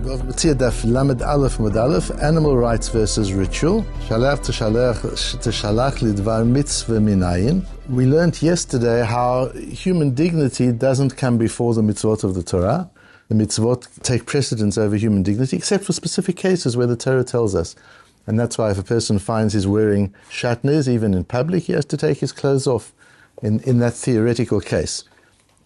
Bava Metzia Daf Yomi Animal rights versus ritual. Tשלח לדבר מצווה מנין. We learned yesterday how human dignity doesn't come before the mitzvot of the Torah. The mitzvot take precedence over human dignity, except for specific cases where the Torah tells us. And that's why if a person finds he's wearing shatnez, even in public, he has to take his clothes off in that theoretical case.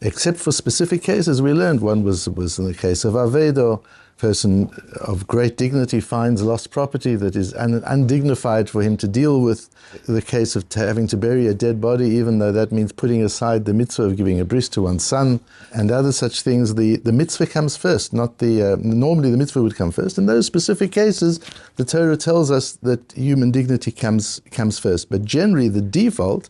Except for specific cases, we learned one was in the case of Avedo. A person of great dignity finds lost property that is undignified for him to deal with. The case of having to bury a dead body, even though that means putting aside the mitzvah of giving a bris to one's son, and other such things, the mitzvah comes first, not the, normally the mitzvah would come first. In those specific cases, the Torah tells us that human dignity comes first. But generally the default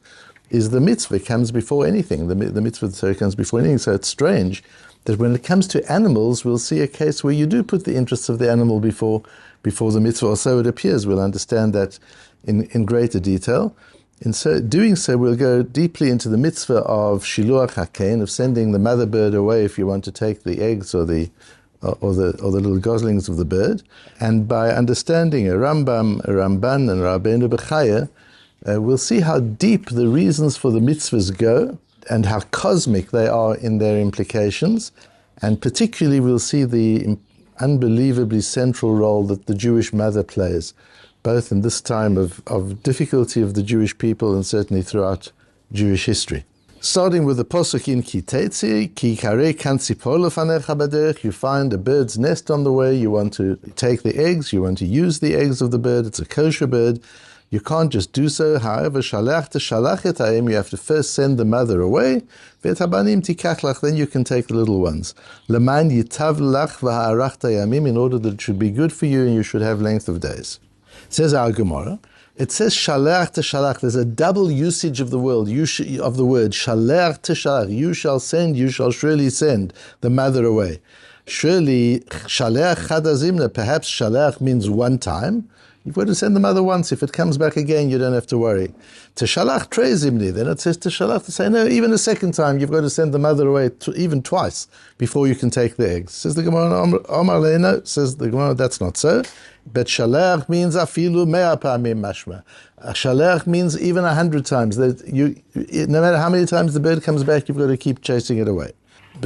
is the mitzvah comes before anything. The mitzvah of the Torah comes before anything, so it's strange that when it comes to animals, we'll see a case where you do put the interests of the animal before the mitzvah, or so it appears. We'll understand that in greater detail. In so doing so, we'll go deeply into the mitzvah of shiluach hakein, of sending the mother bird away if you want to take the eggs or the little goslings of the bird. And by understanding a Rambam, a Ramban, and Rabbeinu Bechaya, we'll see how deep the reasons for the mitzvahs go, and how cosmic they are in their implications. And particularly we'll see the unbelievably central role that the Jewish mother plays, both in this time of difficulty of the Jewish people and certainly throughout Jewish history. Starting with the posuk in Ki Tetzi, Ki Karei Kan Tzipor Lefanecha Baderech, you find a bird's nest on the way, you want to take the eggs, you want to use the eggs of the bird, it's a kosher bird. You can't just do so. However, tשלח you have to first send the mother away. ואת הבנים תיקח לך, then you can take the little ones. למען ייטב לך והארכת ימים, in order that it should be good for you and you should have length of days. It says our Gemara. It says shalach tשלח. There's a double usage of the word. Shalach tשלח. You shall send. You shall surely send the mother away. Surely shalach chad hazimna. Perhaps shalach means one time. You've got to send the mother once. If it comes back again, you don't have to worry. Tשלח trei zimni. Then it says tשלח to say, no, even a second time, you've got to send the mother away even twice before you can take the eggs. Says the Gemara, Omar Leino, says the Gemara, that's not so. But shalach means afilu mea pa'amim mashma. Shalach means even 100 times. That no matter how many times the bird comes back, you've got to keep chasing it away.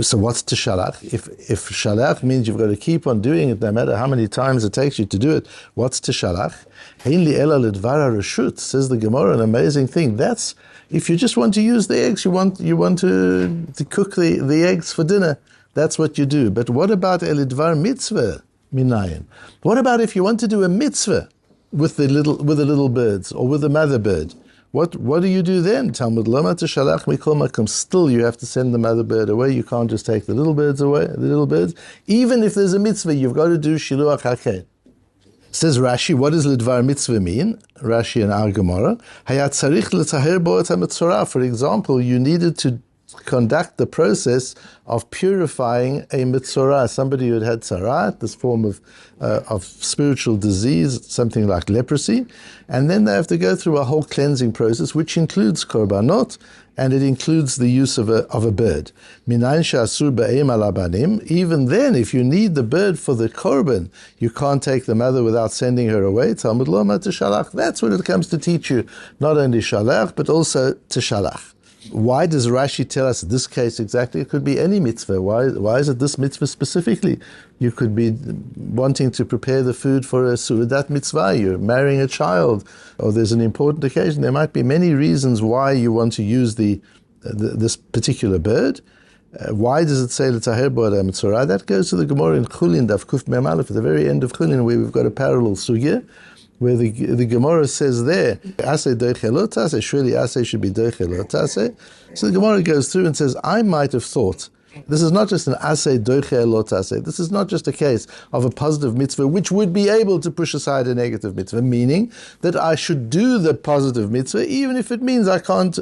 So what's tשלח? If shalach means you've got to keep on doing it no matter how many times it takes you to do it, what's tשלח? Hein li ela ledvar hareshut, says the Gemara, an amazing thing. That's if you just want to use the eggs, you want to cook the eggs for dinner. That's what you do. But what about elidvar mitzvah minayin? What about if you want to do a mitzvah with the little birds or with the mother bird? What do you do then? Talmud lama tשלח mikol makom. Still, you have to send the mother bird away. You can't just take the little birds away. The little birds, even if there's a mitzvah, you've got to do shiluach hakein. Says Rashi, what does lidvar mitzvah mean? Rashi and our Gemara. Hayat tzarich l'taher bo et ha-mitzorah. For example, you needed to conduct the process of purifying a mitzorah, somebody who had tzaraat, this form of spiritual disease, something like leprosy, and then they have to go through a whole cleansing process, which includes korbanot, and it includes the use of a bird. Minin she'asur ba'eim al abanim. Even then, if you need the bird for the korban, you can't take the mother without sending her away. Talmud lama tשלח. That's what it comes to teach you, not only shalach, but also tשלח. Why does Rashi tell us this case exactly? It could be any mitzvah. Why is it this mitzvah specifically? You could be wanting to prepare the food for a su'udat mitzvah, you're marrying a child, or there's an important occasion. There might be many reasons why you want to use this particular bird. Why does it say l'taher bo et ha-mitzorah? That goes to the Gemara in Chulin, Daf Kuf Mem Aleph, at the very end of Chulin, where we've got a parallel sugya, where the Gemara says there, Aseh doiche lo taseh, surely Aseh should be doiche lo taseh. So the Gemara goes through and says, I might have thought, this is not just an Aseh doiche lo taseh, this is not just a case of a positive mitzvah which would be able to push aside a negative mitzvah, meaning that I should do the positive mitzvah even if it means I can't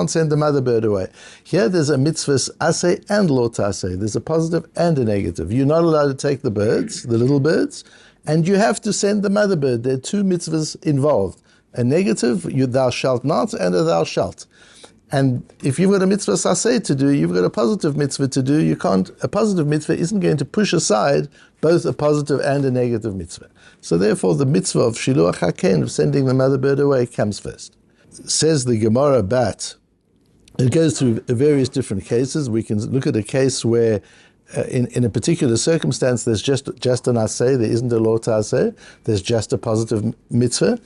send the mother bird away. Here there's a mitzvah Aseh and lo taseh, there's a positive and a negative. You're not allowed to take the birds, the little birds, and you have to send the mother bird. There are two mitzvahs involved. A negative, thou shalt not, and a thou shalt. And if you've got a mitzvah saseh to do, you've got a positive mitzvah to do. A positive mitzvah isn't going to push aside both a positive and a negative mitzvah. So therefore, the mitzvah of shiluach haken, of sending the mother bird away, comes first. Says the Gemara Bat. It goes through various different cases. We can look at a case where in a particular circumstance there's just an aseh, there isn't a lo ta'aseh, there's just a positive mitzvah.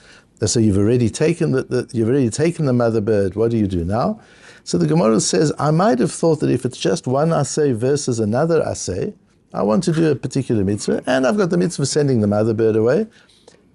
So you've already taken the mother bird. What do you do now? So the Gemara says, I might have thought that if it's just one aseh versus another aseh, I want to do a particular mitzvah, and I've got the mitzvah sending the mother bird away.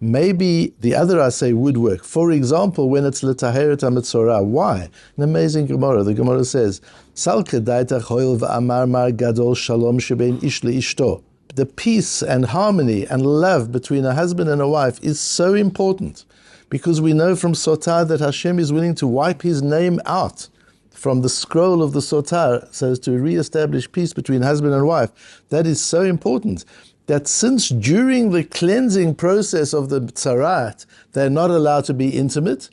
Maybe the other aseh would work. For example, when it's l'taheret hamitzorah. Why? An amazing Gemara. The Gemara says, Sal kedaitach hoil v'amar mar gadol shalom shebein ish le'ishto. The peace and harmony and love between a husband and a wife is so important, because we know from Sotar that Hashem is willing to wipe His name out from the scroll of the Sotar so as to re-establish peace between husband and wife. That is so important, that since during the cleansing process of the tzarat, they're not allowed to be intimate,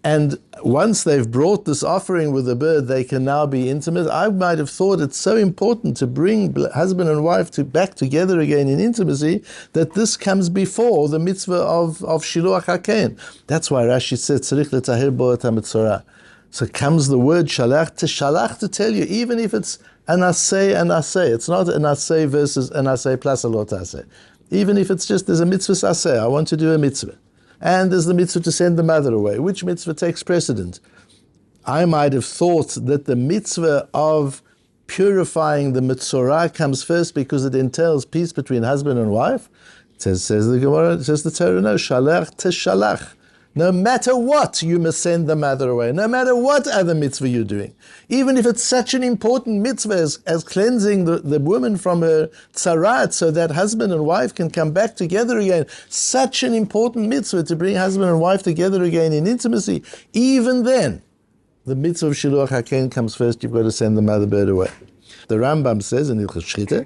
and once they've brought this offering with the bird, they can now be intimate. I might have thought it's so important to bring husband and wife back together again in intimacy, that this comes before the mitzvah of shiluach haken. That's why Rashi said, tzarich letahir bo et hamitzorah. So comes the word shalach to tell you, even if it's an aseh, it's not an aseh versus an aseh plus a lot aseh. Even if it's just, there's a mitzvah aseh, I want to do a mitzvah. And there's the mitzvah to send the mother away. Which mitzvah takes precedent? I might have thought that the mitzvah of purifying the mitzorah comes first because it entails peace between husband and wife. Says the Gemara, says the Torah, no, shalach teshalach. No matter what, you must send the mother away. No matter what other mitzvah you're doing. Even if it's such an important mitzvah as cleansing the woman from her tzarat so that husband and wife can come back together again. Such an important mitzvah to bring husband and wife together again in intimacy. Even then, the mitzvah of shiluach haken comes first. You've got to send the mother bird away. The Rambam says in Hilchos Shchita,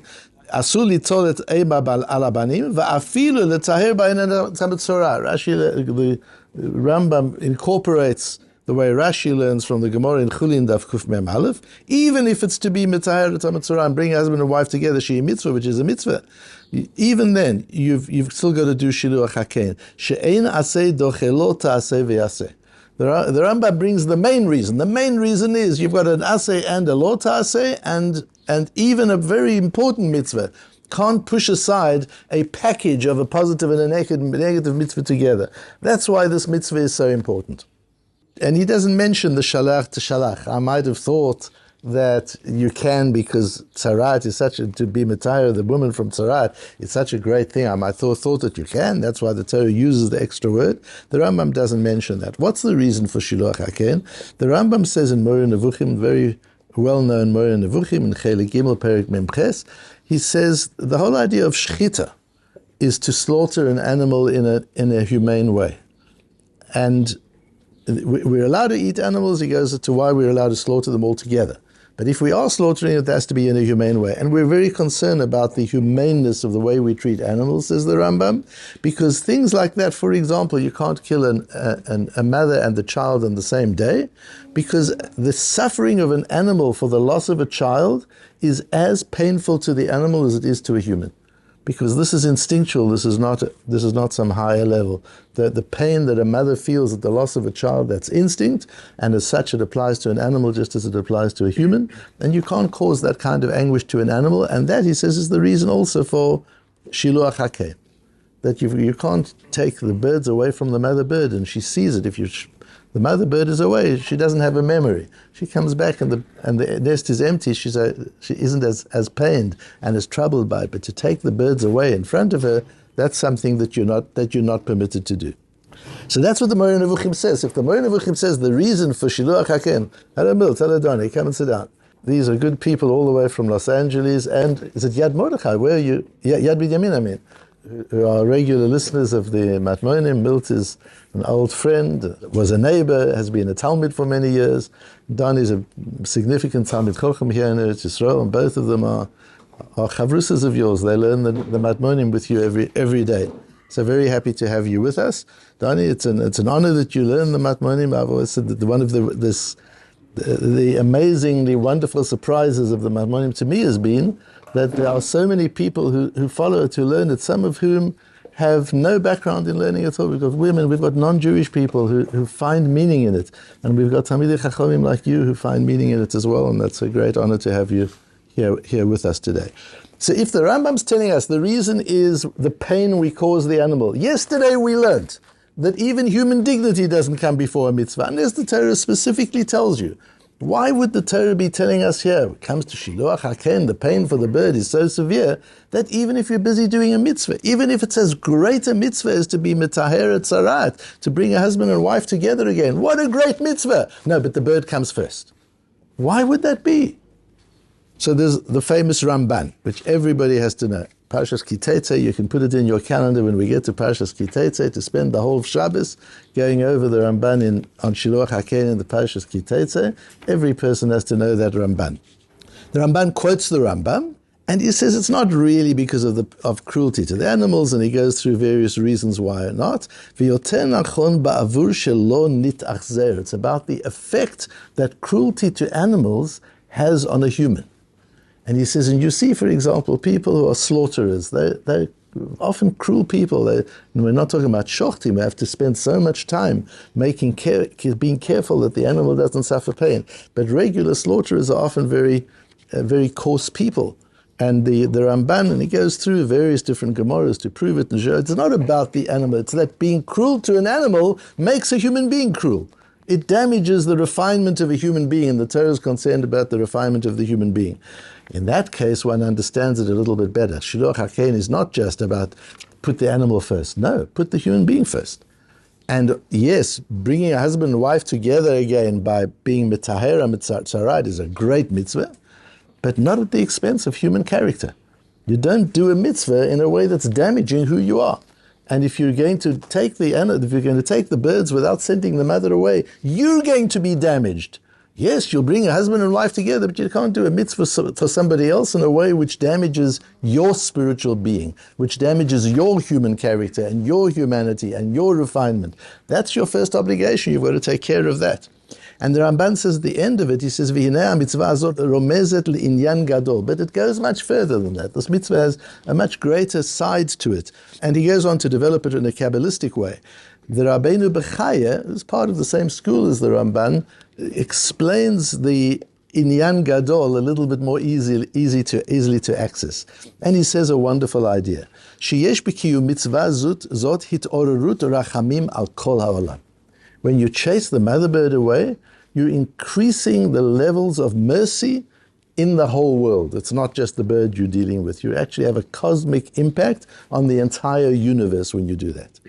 Asul litol et eba bal alabanim va'afilu letaher ba'inyan hamitzorah. Rashi, the Rambam incorporates the way Rashi learns from the Gemara in Chulin Daf Kuf Mem Aleph, even if it's to be mitaher hamitzorah and bring husband and wife together, she mitzvah, which is a mitzvah. Even then, you've still got to do shiluach haken. She'ein aseh dochelo ta'aseh ve'aseh. The Rambam brings the main reason. The main reason is you've got an aseh and a lo ta'aseh, and even a very important mitzvah can't push aside a package of a positive and a negative mitzvah together. That's why this mitzvah is so important. And he doesn't mention the shalach to shalach. I might have thought that you can, because tzarat is to be matayr, the woman from tzarat, it's such a great thing. I might have thought that you can. That's why the Torah uses the extra word. The Rambam doesn't mention that. What's the reason for shiluach haken? The Rambam says in Moreh Nevuchim, very well-known Moreh Nevuchim, in Chelik Gimel Perek Mem Ches, he says the whole idea of shchita is to slaughter an animal in a humane way. And we're allowed to eat animals. He goes to why we're allowed to slaughter them all together. But if we are slaughtering it, has to be in a humane way. And we're very concerned about the humaneness of the way we treat animals, says the Rambam, because things like that, for example, you can't kill a mother and the child on the same day, because the suffering of an animal for the loss of a child is as painful to the animal as it is to a human. Because this is instinctual, this is not some higher level. The pain that a mother feels at the loss of a child, that's instinct, and as such it applies to an animal just as it applies to a human, and you can't cause that kind of anguish to an animal, and that, he says, is the reason also for shiluach haken, that you can't take the birds away from the mother bird, and she sees it. If the mother bird is away, she doesn't have a memory. She comes back and the nest is empty. She isn't as pained and as troubled by it. But to take the birds away in front of her, that's something that you're not permitted to do. So that's what the Moreh Nevuchim says. If the Moreh Nevuchim says the reason for shiluach haken, hello Milt, hello Donnie, come and sit down. These are good people all the way from Los Angeles, and is it Yad Mordechai? Where are you? Yad Binyamin, I mean. Who are regular listeners of the Matmonim. Milt is an old friend, was a neighbor, has been a Talmud for many years. Don is a significant Talmud Chochem here in Eretz Yisrael, and both of them are chavrusas of yours. They learn the Matmonim with you every day. So very happy to have you with us. Donnie, it's an honor that you learn the Matmonim. I've always said that one of the the amazingly wonderful surprises of the Matmonim to me has been that there are so many people who follow it, who learn it, some of whom have no background in learning at all. We've got women, we've got non-Jewish people who find meaning in it. And we've got talmidim chachamim like you who find meaning in it as well. And that's a great honor to have you here with us today. So if the Rambam's telling us the reason is the pain we cause the animal, yesterday we learned that even human dignity doesn't come before a mitzvah, unless the Torah specifically tells you. Why would the Torah be telling us here, when it comes to shiluach haken, the pain for the bird is so severe, that even if you're busy doing a mitzvah, even if it's as great a mitzvah as to be mitaheret sarat, to bring a husband and wife together again, what a great mitzvah! No, but the bird comes first. Why would that be? So there's the famous Ramban, which everybody has to know. Parshas Kiteitzei, you can put it in your calendar when we get to Parshas Kiteitzei to spend the whole Shabbos going over the Ramban on Shiluach HaKein in the Parshas Kiteitzei. Every person has to know that Ramban. The Ramban quotes the Rambam, and he says it's not really because of cruelty to the animals, and he goes through various reasons why or not. It's about the effect that cruelty to animals has on a human. And he says, and you see, for example, people who are slaughterers, they're often cruel people. We're not talking about shochtim. We have to spend so much time being careful that the animal doesn't suffer pain. But regular slaughterers are often very, very coarse people. And the Ramban, and he goes through various different Gemaras to prove it. It's not about the animal. It's that being cruel to an animal makes a human being cruel. It damages the refinement of a human being, and the Torah is concerned about the refinement of the human being. In that case, one understands it a little bit better. Shiluach HaKein is not just about put the animal first. No, put the human being first. And yes, bringing a husband and wife together again by being mitahera mitzarat is a great mitzvah, but not at the expense of human character. You don't do a mitzvah in a way that's damaging who you are. And if you're going to take the birds without sending the mother away, you're going to be damaged. Yes, you'll bring a husband and wife together, but you can't do a mitzvah for somebody else in a way which damages your spiritual being, which damages your human character and your humanity and your refinement. That's your first obligation. You've got to take care of that. And the Ramban says at the end of it, he says, V'hinei mitzvah azot romezet l'inyan gadol. But it goes much further than that. This mitzvah has a much greater side to it. And he goes on to develop it in a Kabbalistic way. The Rabbeinu Bechaya, who's part of the same school as the Ramban, explains the inyan gadol a little bit more easily to access. And he says a wonderful idea. Sheyesh b'kiyum mitzvah zot hitorerut rachamim al kol ha'olam. When you chase the mother bird away, you're increasing the levels of mercy in the whole world. It's not just the bird you're dealing with. You actually have a cosmic impact on the entire universe when you do that.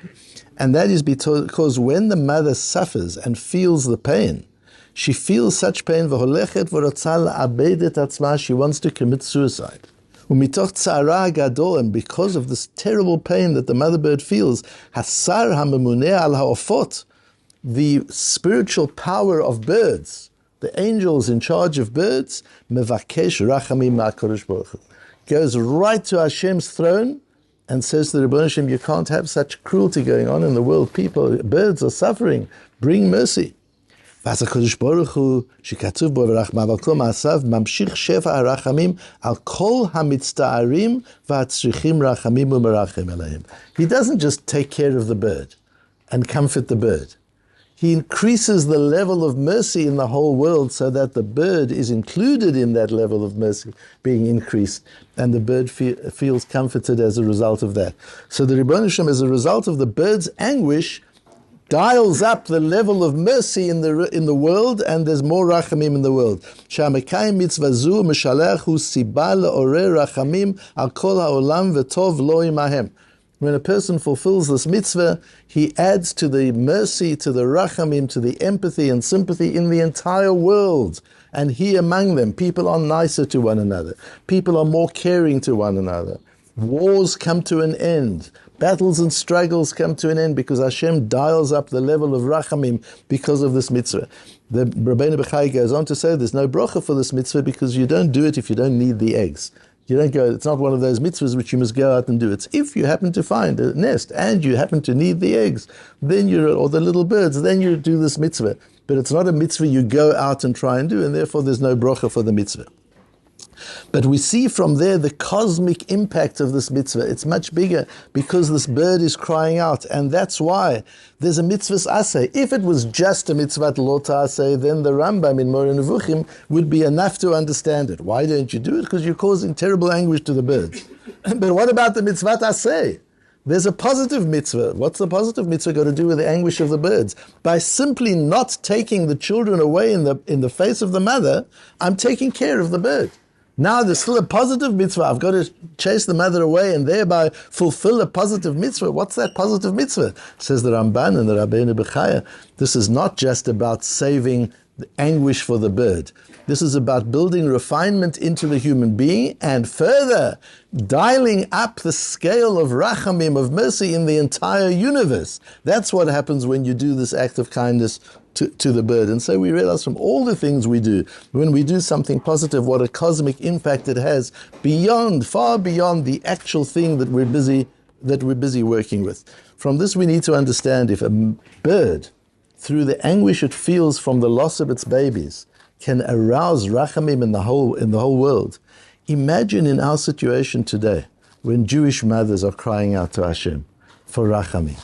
And that is because when the mother suffers and feels the pain, she feels such pain, she wants to commit suicide. And because of this terrible pain that the mother bird feels, the spiritual power of birds, the angels in charge of birds, mevakesh rachamim ma'akadosh baruch hu, goes right to Hashem's throne and says to the Rebbeinu Shem, you can't have such cruelty going on in the world. Birds are suffering. Bring mercy. ואז הקדוש ברוך הוא, שכתוב בו ורחמיו על כל מעשיו, ממשיך שפע הרחמים על כל המצטערים והצריכים רחמים ומרחם עליהם. He doesn't just take care of the bird and comfort the bird. He increases the level of mercy in the whole world so that the bird is included in that level of mercy being increased, and the bird feels comforted as a result of that. So the Rebbeinu Shem, as a result of the bird's anguish, dials up the level of mercy in the world, and there's more rachamim in the world. Sha'amekayim mitzvah zu mishalech hu siba le'oreh rachamim al kol ha'olam v'tov lo imahem. When a person fulfills this mitzvah, he adds to the mercy, to the rachamim, to the empathy and sympathy in the entire world. And he among them, people are nicer to one another. People are more caring to one another. Wars come to an end. Battles and struggles come to an end because Hashem dials up the level of rachamim because of this mitzvah. The Rabbeinu Bechai goes on to say there's no bracha for this mitzvah because you don't do it if you don't need the eggs. You don't go, it's not one of those mitzvahs which you must go out and do. It's if you happen to find a nest and you happen to need the eggs, then or the little birds, then you do this mitzvah. But it's not a mitzvah you go out and try and do, and therefore there's no bracha for the mitzvah. But we see from there the cosmic impact of this mitzvah. It's much bigger because this bird is crying out, and that's why there's a mitzvah's aseh. If it was just a mitzvah lo ta'aseh, then the Rambam in Moreh Nevuchim would be enough to understand it. Why don't you do it? Because you're causing terrible anguish to the birds. But what about the mitzvah aseh? There's a positive mitzvah. What's the positive mitzvah got to do with the anguish of the birds? By simply not taking the children away in the face of the mother, I'm taking care of the bird. Now there's still a positive mitzvah. I've got to chase the mother away and thereby fulfill a positive mitzvah. What's that positive mitzvah? Says the Ramban and the Rabbeinu Bechaya. This is not just about saving the anguish for the bird. This is about building refinement into the human being and further dialing up the scale of rachamim, of mercy in the entire universe. That's what happens when you do this act of kindness to the bird. And so we realize from all the things we do, when we do something positive, what a cosmic impact it has far beyond the actual thing that we're busy working with. From this we need to understand if a bird, through the anguish it feels from the loss of its babies, can arouse rachamim in the whole world. Imagine in our situation today, when Jewish mothers are crying out to Hashem for rachamim,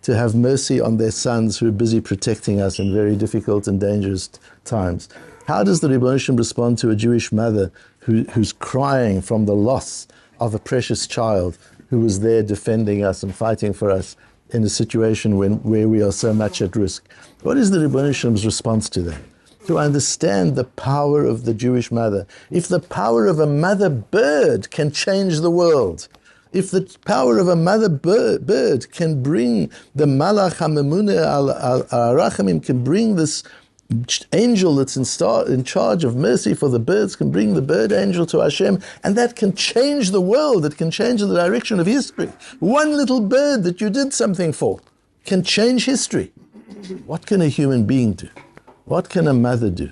to have mercy on their sons who are busy protecting us in very difficult and dangerous times. How does the Rebbeinu Shem respond to a Jewish mother who's crying from the loss of a precious child who was there defending us and fighting for us in a situation where we are so much at risk? What is the Rebbeinu Shem's response to that? To understand the power of the Jewish mother. If the power of a mother bird can change the world, if the power of a mother bird can bring the Malach HaMemuneh al Rachamim, can bring this angel that's in charge of mercy for the birds, can bring the bird angel to Hashem, and that can change the world, it can change the direction of history. One little bird that you did something for can change history. What can a human being do? What can a mother do?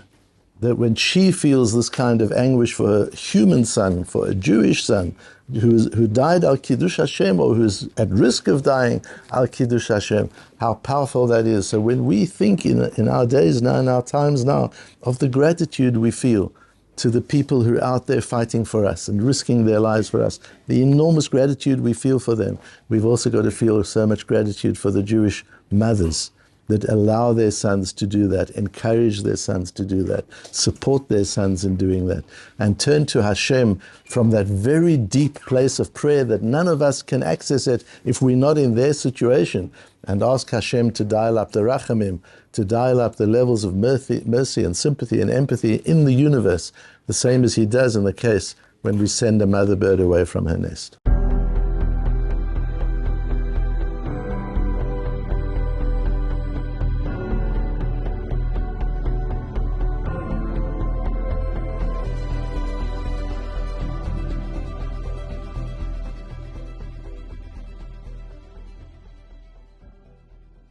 That when she feels this kind of anguish for her human son, for a Jewish son, who died al Kiddush Hashem, or who's at risk of dying al Kiddush Hashem, how powerful that is. So when we think in our days now, in our times now, of the gratitude we feel to the people who are out there fighting for us and risking their lives for us, the enormous gratitude we feel for them, we've also got to feel so much gratitude for the Jewish mothers that allow their sons to do that, encourage their sons to do that, support their sons in doing that, and turn to Hashem from that very deep place of prayer that none of us can access it if we're not in their situation, and ask Hashem to dial up the rachamim, to dial up the levels of mercy and sympathy and empathy in the universe, the same as He does in the case when we send a mother bird away from her nest.